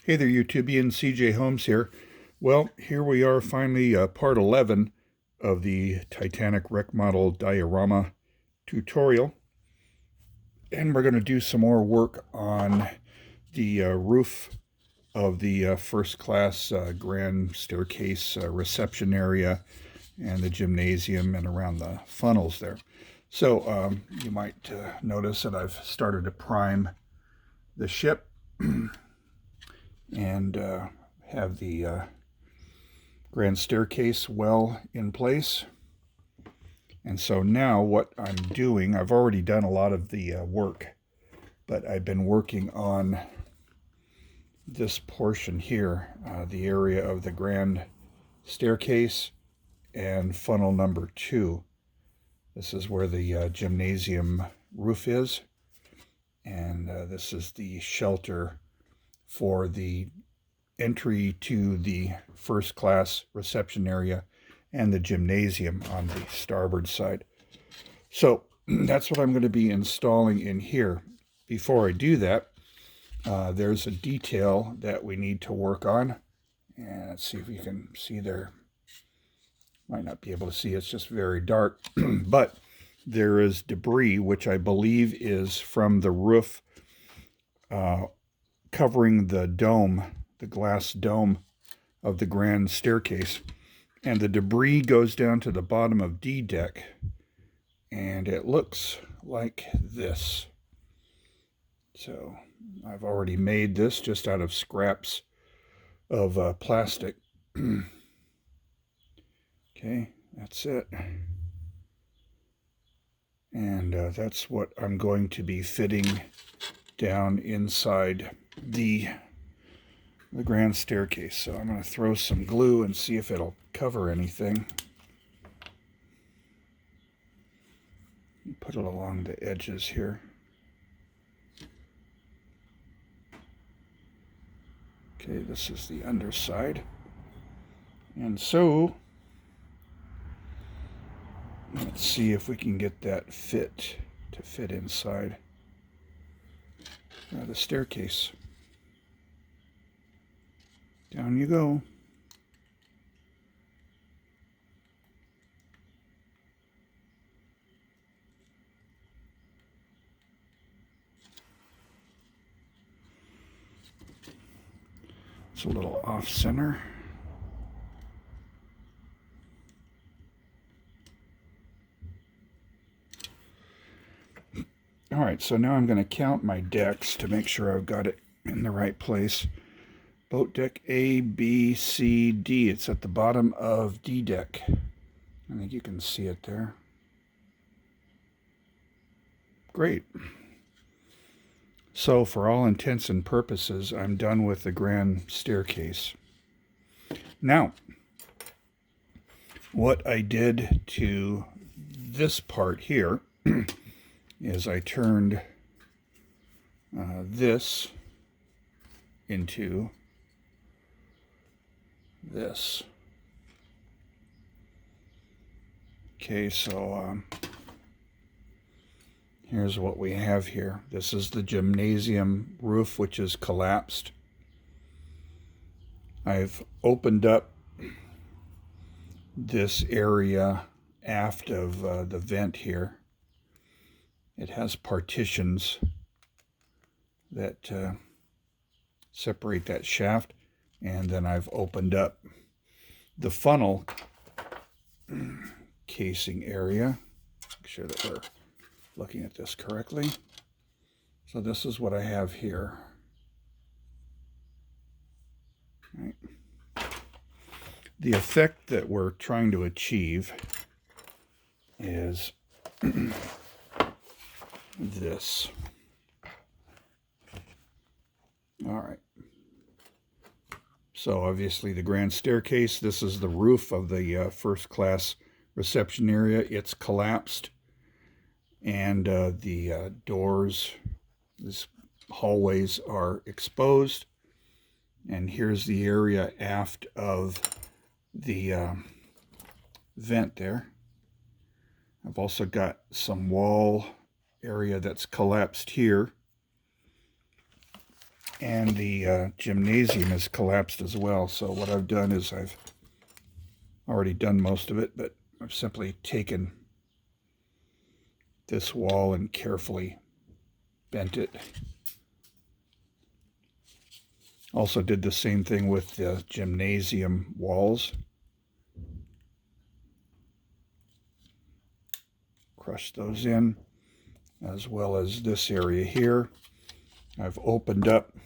Hey there, YouTubian. CJ Holmes here. Well, here we are finally, part 11 of the Titanic wreck model diorama tutorial. And we're going to do some more work on the roof of the first class grand staircase reception area and the gymnasium and around the funnels there. So you might notice that I've started to prime the ship and have the grand staircase well in place. And so now what I'm doing, I've already done a lot of the work, but I've been working on this portion here, the area of the grand staircase and funnel number 2. This is where the gymnasium roof is, and this is the shelter for the entry to the first class reception area and the gymnasium on the starboard side. So that's what I'm going to be installing in here. Before I do that, there's a detail that we need to work on. And let's see if you can see there. Might not be able to see, it's just very dark. But there is debris, which I believe is from the roof covering the dome, the glass dome of the grand staircase. And the debris goes down to the bottom of D deck. And it looks like this. So I've already made this just out of scraps of plastic. Okay, that's it. And that's what I'm going to be fitting down inside the grand staircase. So I'm going to throw some glue and see if it'll cover anything. Put it along the edges here. Okay, this is the underside. And so let's see if we can get that to fit inside the staircase. Down you go. It's a little off center. All right, so now I'm going to count my decks to make sure I've got it in the right place. Boat deck A, B, C, D. It's at the bottom of D deck. I think you can see it there. Great. So for all intents and purposes, I'm done with the grand staircase. Now, what I did to this part here is I turned this into this. Okay, so here's what we have here. This is the gymnasium roof, which is collapsed. I've opened up this area aft of the vent here. It has partitions that separate that shaft, and then I've opened up the funnel casing area. Make sure that we're looking at this correctly. So this is what I have here. Right. The effect that we're trying to achieve is this. All right. So obviously the grand staircase, this is the roof of the first class reception area. It's collapsed, and the doors, these hallways are exposed. And here's the area aft of the vent there. I've also got some wall area that's collapsed here. and the gymnasium is collapsed as well. So what I've done is I've already done most of it, but I've simply taken this wall and carefully bent it. Also did the same thing with the gymnasium walls. Crush those in, as well as this area here. I've opened up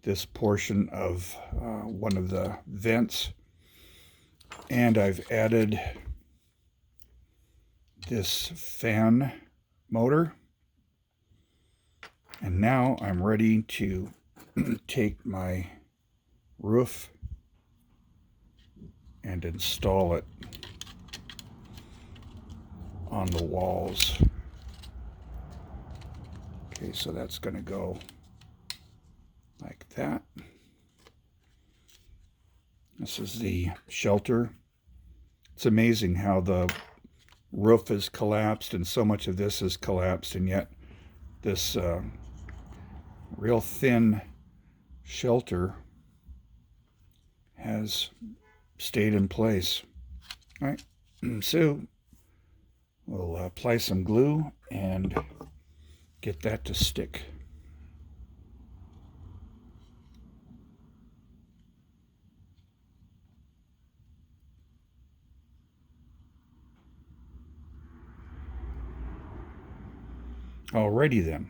this portion of one of the vents, and I've added this fan motor. And now I'm ready to take my roof and install it on the walls. Okay, so that's going to go like that. This is the shelter. It's amazing how the roof is collapsed and so much of this is collapsed, and yet this real thin shelter has stayed in place. All right, so we'll apply some glue and get that to stick. Alrighty then.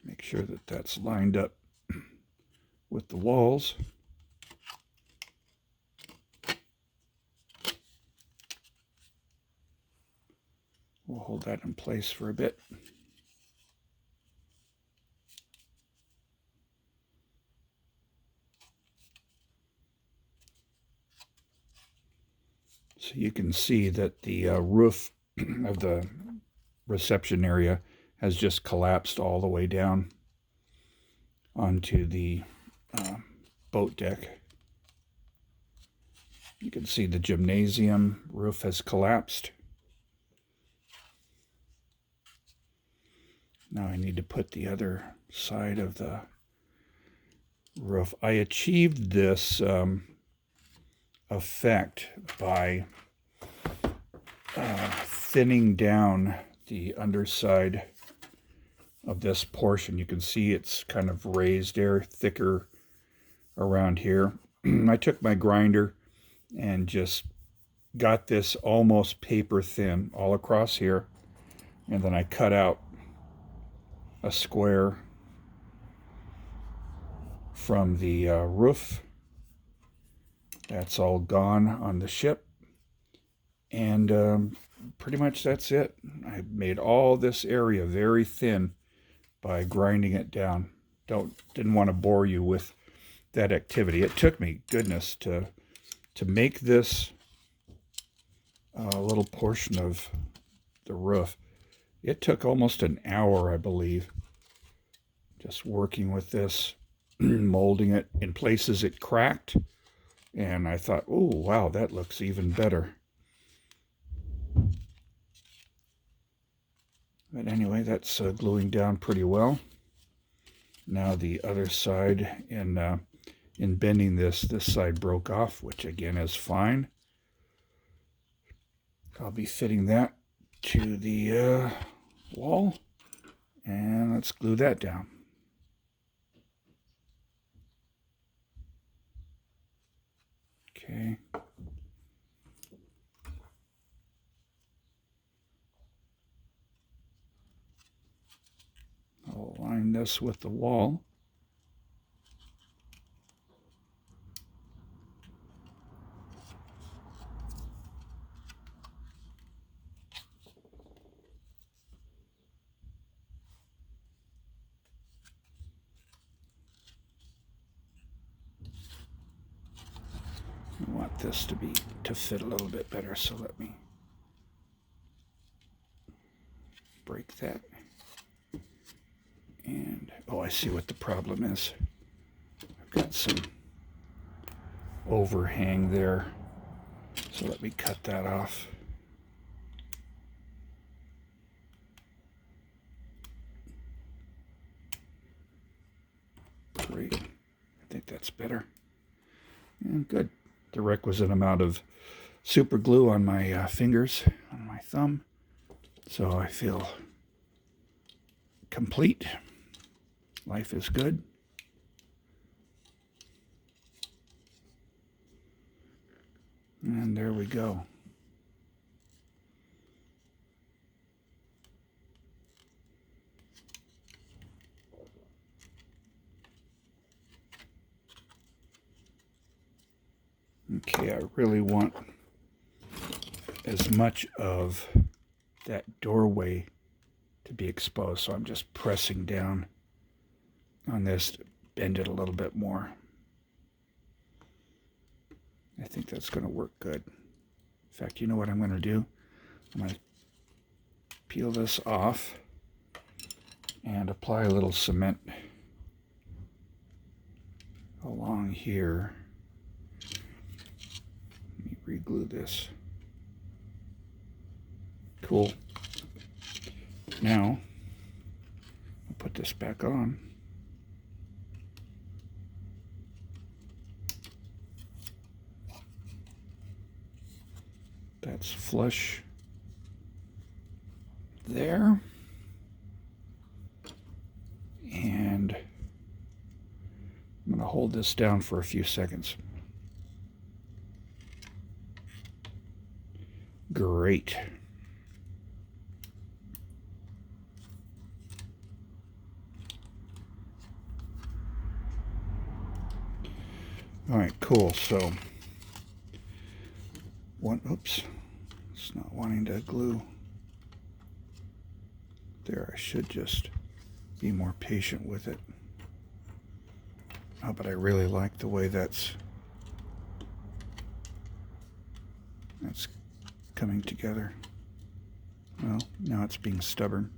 Make sure that that's lined up with the walls. We'll hold that in place for a bit. So you can see that the roof of the reception area has just collapsed all the way down onto the boat deck. You can see the gymnasium roof has collapsed. Now I need to put the other side of the roof. I achieved this effect by thinning down the underside of this portion. You can see it's kind of raised there, thicker around here. I took my grinder and just got this almost paper thin all across here, and then I cut out a square from the roof. That's all gone on the ship, and pretty much that's it. I made all this area very thin by grinding it down. Didn't want to bore you with that activity. It took me, goodness, to make this little portion of the roof. It took almost an hour, I believe, just working with this, molding it. In places it cracked, and I thought, oh, wow, that looks even better. But anyway, that's gluing down pretty well. Now the other side, in bending this side broke off, which again is fine. I'll be fitting that to the wall, and let's glue that down. Okay. I'll align this with the wall. I want this to fit a little bit better, so let me break that. And oh, I see what the problem is. I've got some overhang there So let me cut that off. Great. I think that's better. And good. The requisite amount of super glue on my fingers, on my thumb. So I feel complete. Life is good. And there we go. Okay, I really want as much of that doorway to be exposed, so I'm just pressing down on this to bend it a little bit more. I think that's going to work good. In fact, you know what I'm going to do? I'm going to peel this off and apply a little cement along here. Let me re-glue this. Cool. Now, I'll put this back on. That's flush there. And I'm going to hold this down for a few seconds. Great. All right, cool. So, oops, it's not wanting to glue. There, I should just be more patient with it. Oh, but I really like the way that's coming together. Well, now it's being stubborn.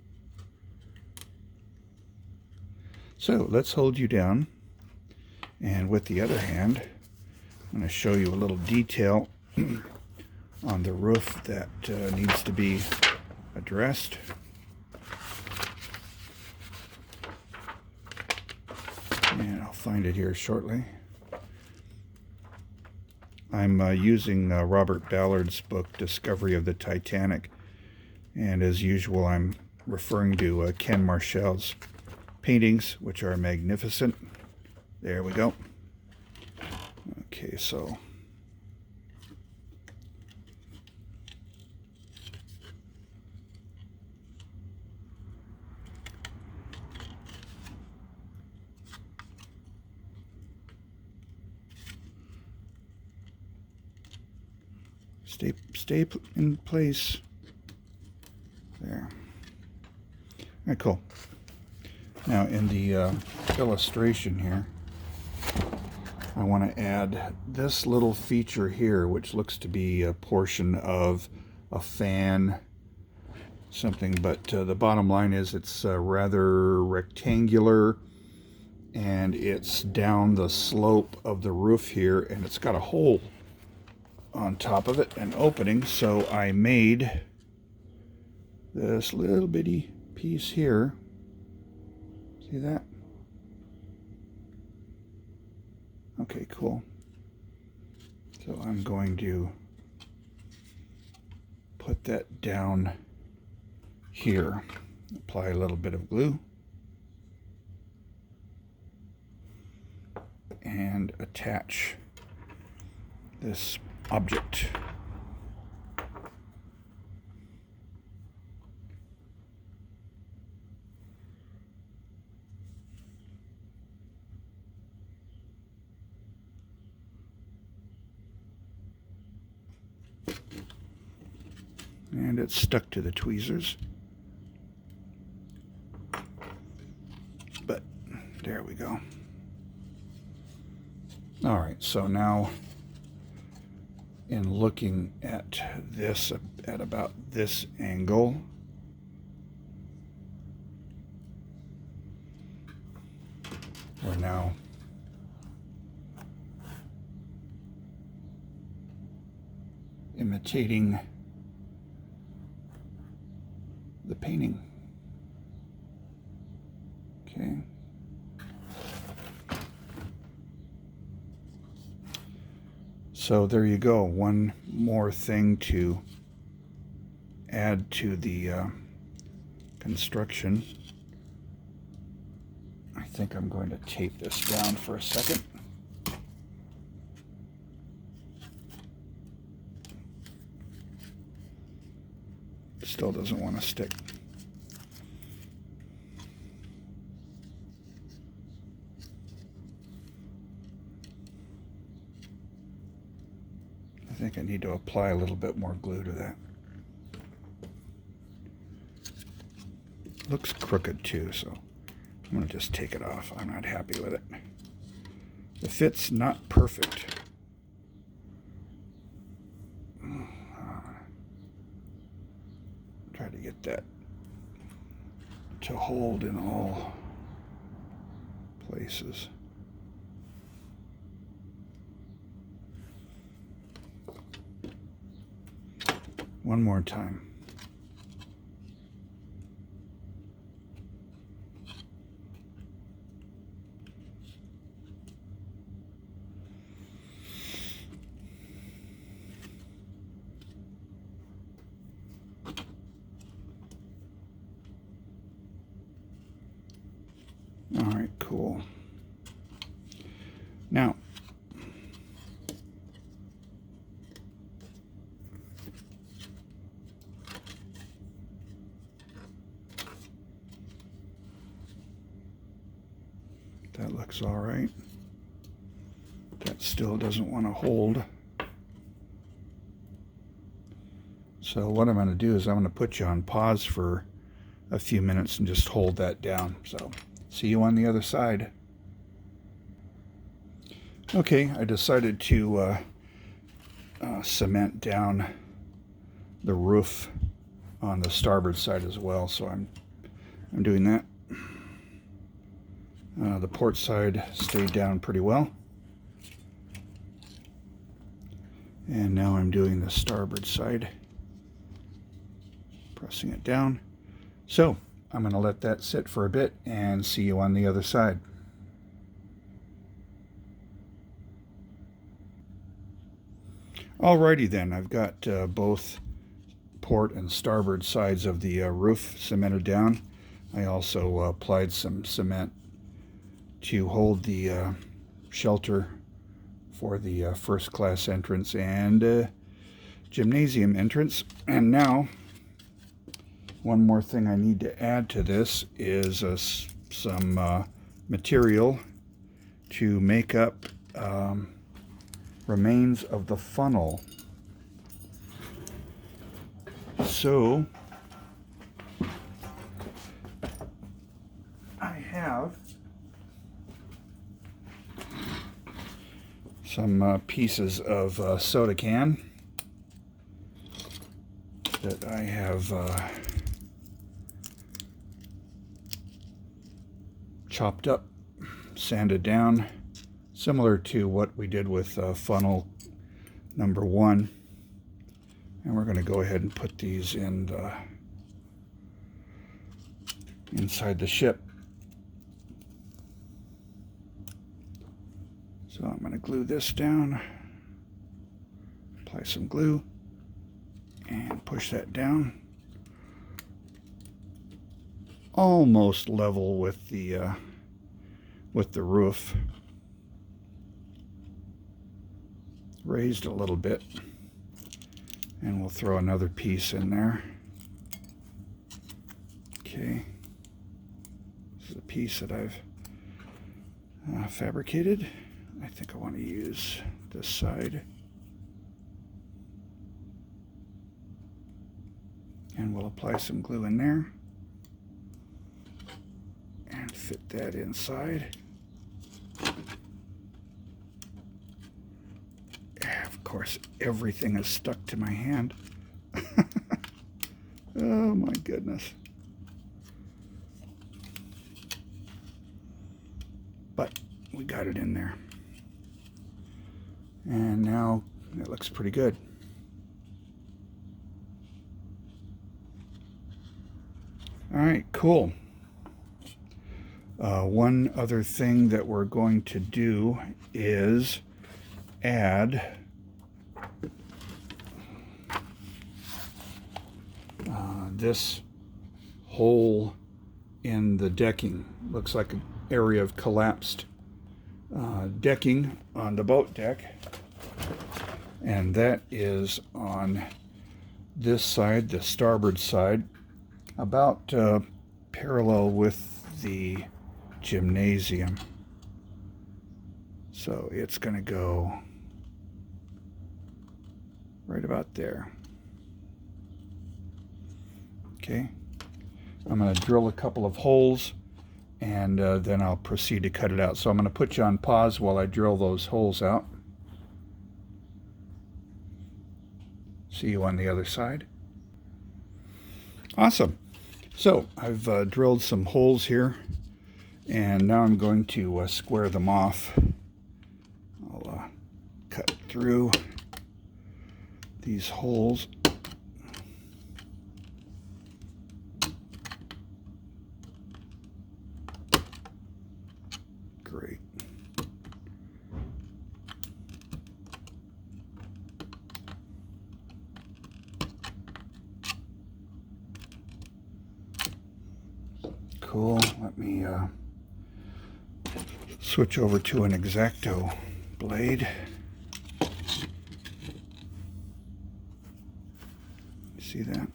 So let's hold you down. And with the other hand, I'm going to show you a little detail on the roof that needs to be addressed. And I'll find it here shortly. I'm using Robert Ballard's book, Discovery of the Titanic. And as usual, I'm referring to Ken Marshall's paintings, which are magnificent. There we go. Okay, so stay in place. There. All right, cool. Now in the illustration here, I want to add this little feature here, which looks to be a portion of a fan, something, but the bottom line is it's rather rectangular, and it's down the slope of the roof here, and it's got a hole on top of it, an opening, so I made this little bitty piece here. See that? Okay, cool. So I'm going to put that down here. Apply a little bit of glue. And attach this object. And it's stuck to the tweezers. But there we go. All right, so now in looking at this at about this angle, we're now imitating the painting. Okay. So there you go. One more thing to add to the construction. I think I'm going to tape this down for a second. Still doesn't want to stick. I think I need to apply a little bit more glue to that. Looks crooked too, so I'm going to just take it off. I'm not happy with it. The fit's not perfect. Try to get that to hold in all places. One more time. All right, cool. Now, that looks all right. That still doesn't want to hold. So what I'm going to do is I'm going to put you on pause for a few minutes and just hold that down. So see you on the other side. Okay, I decided to cement down the roof on the starboard side as well, so I'm doing that. The port side stayed down pretty well. And now I'm doing the starboard side, pressing it down. So I'm going to let that sit for a bit and see you on the other side. Alrighty then, I've got both port and starboard sides of the roof cemented down. I also applied some cement to hold the shelter for the first class entrance and gymnasium entrance. And now, one more thing I need to add to this is some material to make up remains of the funnel. So I have some pieces of soda can that I have chopped up, sanded down, similar to what we did with funnel number 1. And we're going to go ahead and put these in inside the ship. So I'm going to glue this down, apply some glue, and push that down. Almost level with the roof. Raised a little bit, and we'll throw another piece in there. Okay, this is a piece that I've fabricated. I think I want to use this side, and we'll apply some glue in there and fit that inside. Of course, everything is stuck to my hand. Oh my goodness. But we got it in there. And now it looks pretty good. All right, cool. One other thing that we're going to do is add this hole in the decking. Looks like an area of collapsed decking on the boat deck, and that is on this side, the starboard side, about parallel with the gymnasium. So it's going to go right about there. Okay, I'm going to drill a couple of holes, and then I'll proceed to cut it out. So I'm going to put you on pause while I drill those holes out. See you on the other side. Awesome. So I've drilled some holes here, and now I'm going to square them off. I'll cut through these holes. Great. Cool. Let me switch over to an X-Acto blade. See that?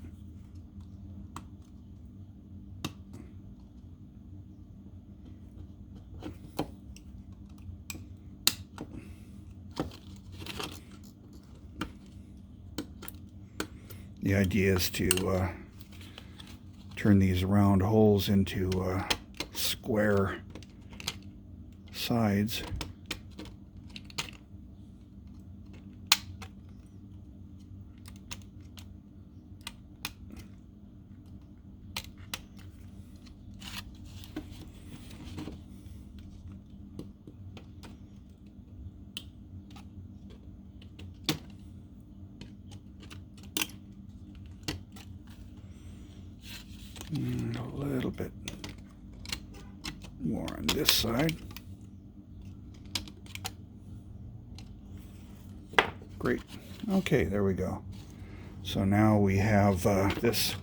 The idea is to turn these round holes into square sides. And a little bit more on this side. Great. Okay, there we go. So now we have this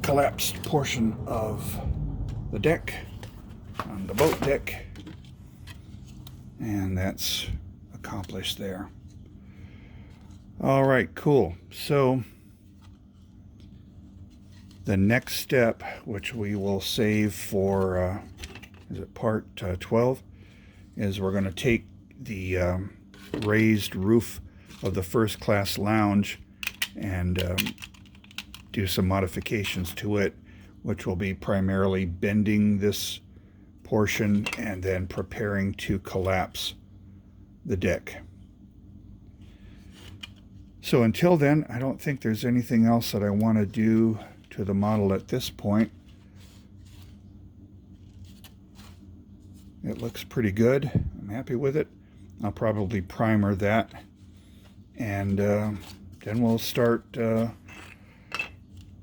collapsed portion of the deck on the boat deck, and that's accomplished there. All right, cool. So the next step, which we will save for, is it part 12, is we're going to take the raised roof of the first class lounge and do some modifications to it, which will be primarily bending this portion and then preparing to collapse the deck. So until then, I don't think there's anything else that I want to do to the model at this point. It looks pretty good. I'm happy with it. I'll probably primer that, and then we'll start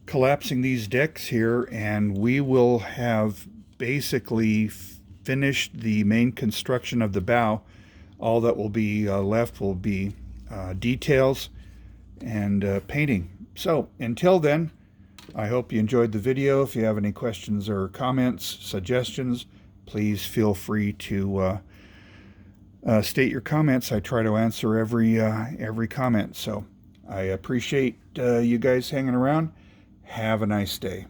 collapsing these decks here, and we will have basically finished the main construction of the bow. All that will be left will be details and painting. So until then, I hope you enjoyed the video. If you have any questions or comments, suggestions, please feel free to state your comments. I try to answer every comment. So I appreciate you guys hanging around. Have a nice day.